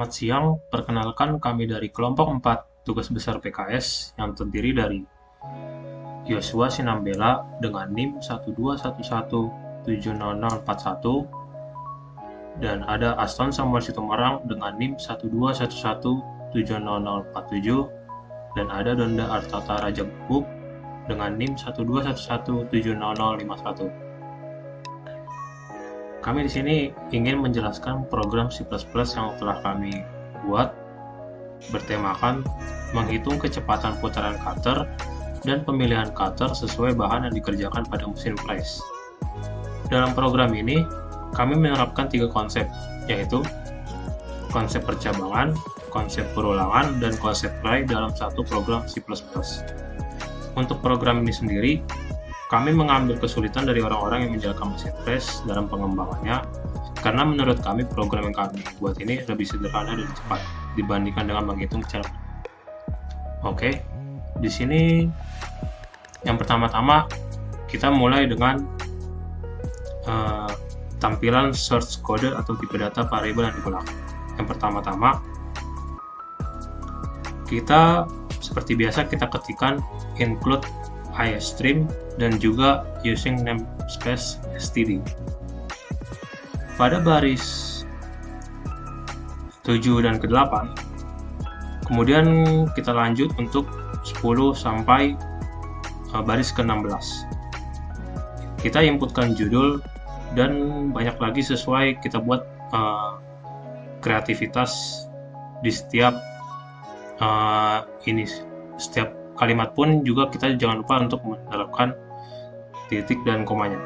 Selamat siang, perkenalkan kami dari kelompok 4 tugas besar PKS yang terdiri dari Yosua Sinambela dengan NIM 121170041 dan ada Aston Samuel Sitomarang dengan NIM 121170047 dan ada Donda Artata Raja Bubuk dengan NIM 121170051. Kami di sini ingin menjelaskan program C++ yang telah kami buat bertemakan menghitung kecepatan putaran cutter dan pemilihan cutter sesuai bahan yang dikerjakan pada mesin press. Dalam program ini, kami menerapkan 3 konsep, yaitu konsep percabangan, konsep perulangan, dan konsep try dalam satu program C++. Untuk program ini sendiri, kami mengambil kesulitan dari orang-orang yang menjalankan mesin press dalam pengembangannya, karena menurut kami program yang kami buat ini lebih sederhana dan cepat dibandingkan dengan menghitung cara. Oke, di sini yang pertama-tama kita mulai dengan tampilan source code atau tipe data variabel yang digunakan. Yang pertama-tama kita seperti biasa kita ketikkan include iStream dan juga using namespace std. Pada baris 7 dan ke-8, kemudian kita lanjut untuk 10 sampai baris ke-16. Kita inputkan judul dan banyak lagi sesuai kita buat kreativitas di setiap setiap kalimat pun juga kita jangan lupa untuk menerapkan titik dan komanya.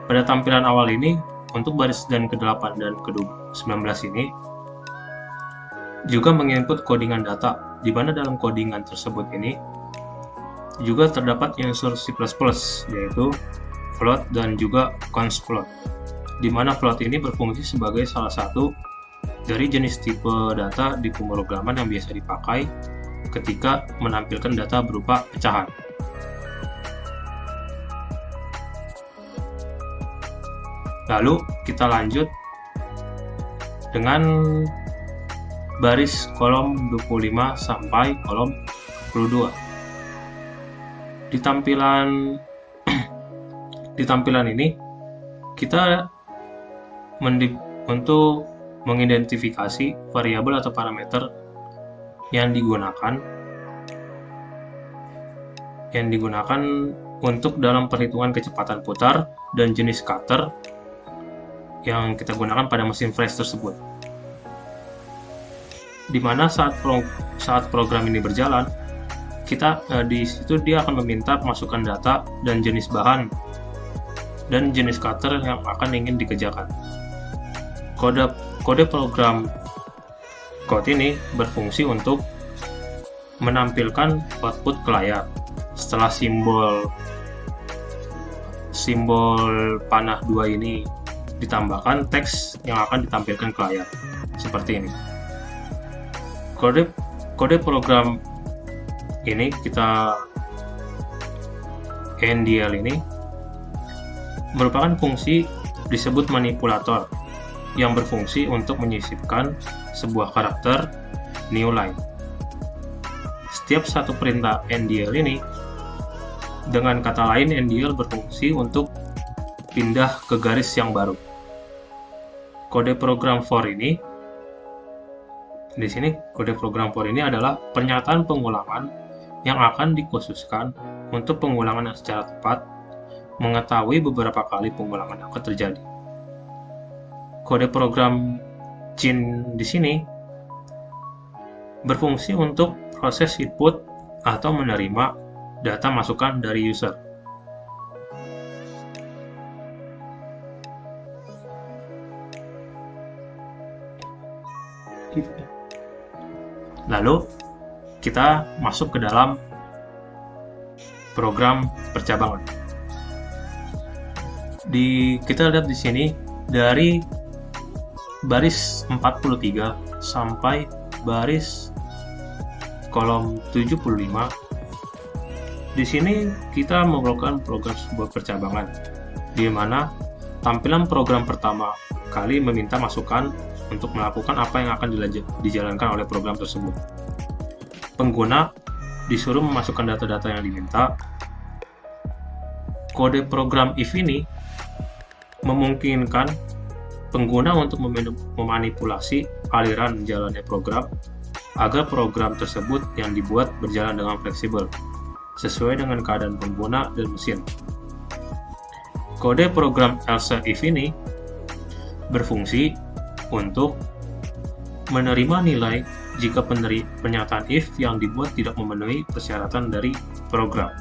Pada tampilan awal ini, untuk baris dan ke-8 dan ke-19 ini juga menginput codingan data, di mana dalam codingan tersebut ini juga terdapat unsur C++, yaitu float dan juga const float, di mana float ini berfungsi sebagai salah satu dari jenis tipe data di pemrograman yang biasa dipakai ketika menampilkan data berupa pecahan. Lalu kita lanjut dengan baris kolom 25 sampai kolom 22. Di tampilan ini kita untuk mengidentifikasi variabel atau parameter yang digunakan untuk dalam perhitungan kecepatan putar dan jenis cutter yang kita gunakan pada mesin press tersebut. Di mana saat program ini berjalan, di situ dia akan meminta masukan data dan jenis bahan dan jenis cutter yang akan ingin dikerjakan. Kode program code ini berfungsi untuk menampilkan output ke layar. Setelah simbol panah 2 ini ditambahkan teks yang akan ditampilkan ke layar seperti ini. Kode program ini NDL ini merupakan fungsi disebut manipulator yang berfungsi untuk menyisipkan sebuah karakter new line. Setiap satu perintah NDL ini, dengan kata lain NDL berfungsi untuk pindah ke garis yang baru. Kode program for ini, di sini kode program for ini adalah pernyataan pengulangan yang akan dikhususkan untuk pengulangan yang secara tepat, mengetahui beberapa kali pengulangan yang akan terjadi. Kode program cin di sini berfungsi untuk proses input atau menerima data masukan dari user. Lalu kita masuk ke dalam program percabangan. Kita lihat di sini dari baris 43 sampai baris kolom 75. Di sini kita melakukan program sebuah percabangan, di mana tampilan program pertama kali meminta masukan untuk melakukan apa yang akan dijalankan oleh program tersebut. Pengguna disuruh memasukkan data-data yang diminta. Kode program if ini memungkinkan pengguna untuk memanipulasi aliran jalannya program agar program tersebut yang dibuat berjalan dengan fleksibel, sesuai dengan keadaan pengguna dan mesin. Kode program else if ini berfungsi untuk menerima nilai jika pernyataan if yang dibuat tidak memenuhi persyaratan dari program.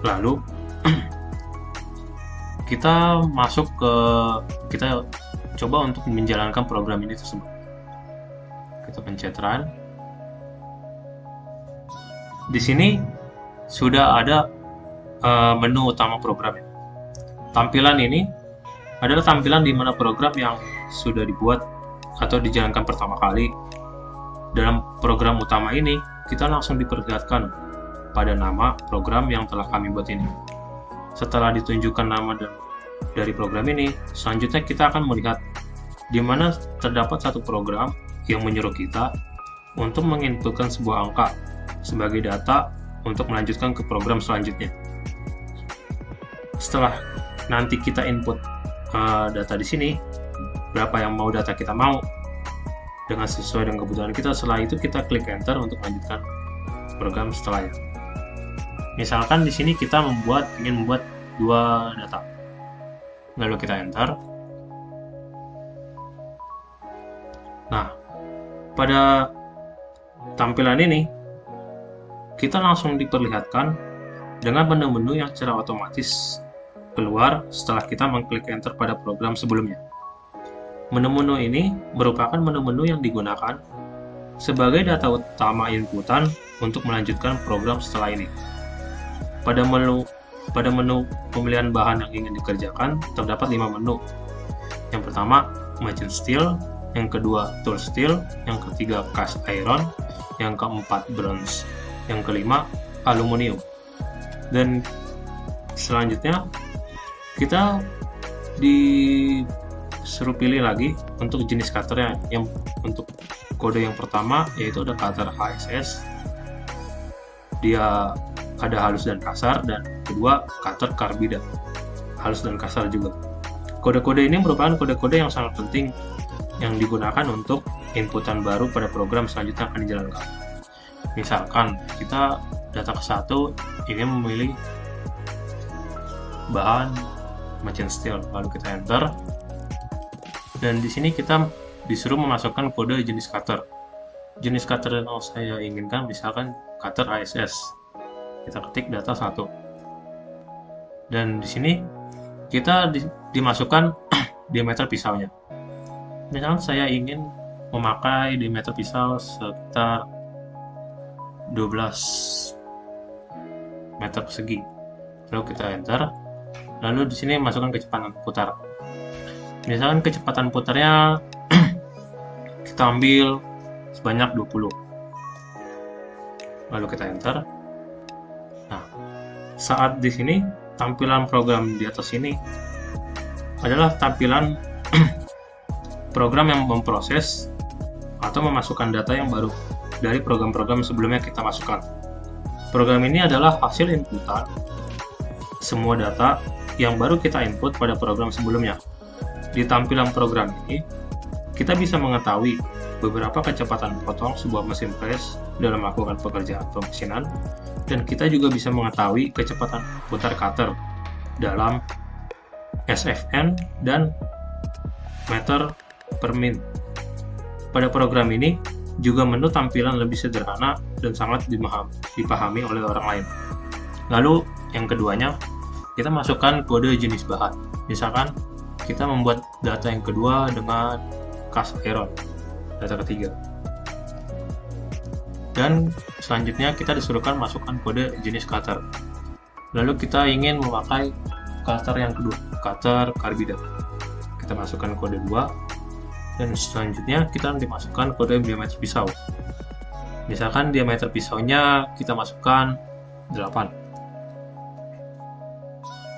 Lalu kita coba untuk menjalankan program ini tersebut. Kita pencet run. Di sini sudah ada menu utama program ini. Tampilan ini adalah tampilan di mana program yang sudah dibuat atau dijalankan pertama kali. Dalam program utama ini, kita langsung diperlihatkan pada nama program yang telah kami buat ini. Setelah ditunjukkan nama dari program ini, selanjutnya kita akan melihat di mana terdapat satu program yang menyuruh kita untuk menginputkan sebuah angka sebagai data untuk melanjutkan ke program selanjutnya. Setelah nanti kita input data di sini, berapa yang data kita mau dengan sesuai dengan kebutuhan kita. Setelah itu kita klik enter untuk melanjutkan program setelahnya. Misalkan di sini kita ingin membuat 2 data. Lalu kita enter. Nah, pada tampilan ini kita langsung diperlihatkan dengan menu-menu yang secara otomatis keluar setelah kita mengklik enter pada program sebelumnya. Menu-menu ini merupakan menu-menu yang digunakan sebagai data utama inputan untuk melanjutkan program setelah ini. Pada menu pemilihan bahan yang ingin dikerjakan terdapat 5 menu. Yang pertama, machine steel, yang kedua, tool steel, yang ketiga, cast iron, yang keempat, bronze, yang kelima, aluminium. Dan selanjutnya kita disuruh pilih lagi untuk jenis cutternya. Yang untuk kode yang pertama yaitu ada cutter HSS, dia ada halus dan kasar, dan kedua cutter carbide, halus dan kasar juga. Kode-kode ini merupakan kode-kode yang sangat penting yang digunakan untuk inputan baru pada program selanjutnya akan dijalankan. Misalkan kita data ke-1 ingin memilih bahan machine steel, lalu kita enter, dan di sini kita disuruh memasukkan kode jenis cutter. Jenis cutter yang saya inginkan misalkan cutter ASS. Kita ketik data 1, dan di sini kita dimasukkan diameter pisaunya. Misalkan saya ingin memakai diameter pisau sekitar 12 meter persegi. Lalu kita enter. Lalu di sini masukkan kecepatan putar. Misalkan kecepatan putarnya kita ambil sebanyak 20. Lalu kita enter. Nah, saat di sini tampilan program di atas ini adalah tampilan program yang memproses atau memasukkan data yang baru dari program-program sebelumnya kita masukkan. Program ini adalah hasil inputan semua data yang baru kita input pada program sebelumnya. Di tampilan program ini, kita bisa mengetahui beberapa kecepatan potong sebuah mesin press dalam melakukan pekerjaan pemesinan, dan kita juga bisa mengetahui kecepatan putar cutter dalam SFN dan meter per min. Pada program ini, juga menu tampilan lebih sederhana dan sangat dipahami oleh orang lain. Lalu, yang keduanya, kita masukkan kode jenis bahan. Misalkan, kita membuat data yang kedua dengan cast iron, data ketiga. Dan selanjutnya kita disuruhkan masukkan kode jenis cutter. Lalu kita ingin memakai cutter yang kedua, cutter carbide. Kita masukkan kode 2, dan selanjutnya kita dimasukkan kode diameter pisau. Misalkan diameter pisaunya kita masukkan 8.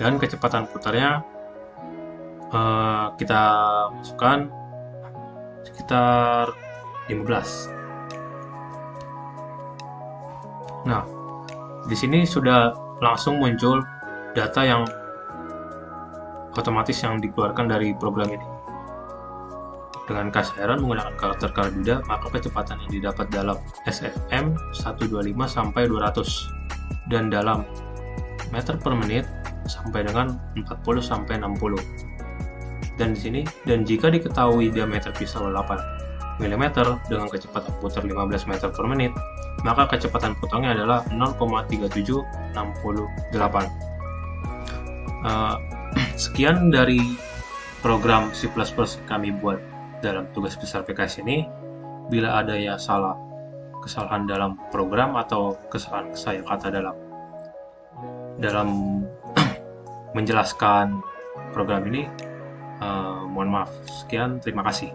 Dan kecepatan putarnya Kita masukkan sekitar 15. Nah, di sini sudah langsung muncul data yang otomatis yang dikeluarkan dari program ini. Dengan kasihron menggunakan karakter Kalduda, maka kecepatan yang didapat dalam SFM 125 sampai 200 dan dalam meter per menit sampai dengan 40 sampai 60. Dan di sini, dan jika diketahui diameter pisau 8 mm dengan kecepatan putar 15 meter per menit, maka kecepatan potongnya adalah 0,3768. Sekian dari program C++ kami buat dalam tugas besar PKS ini. Bila ada ya kesalahan dalam program atau kesalahan saya kata dalam menjelaskan program ini, mohon maaf. Sekian, terima kasih.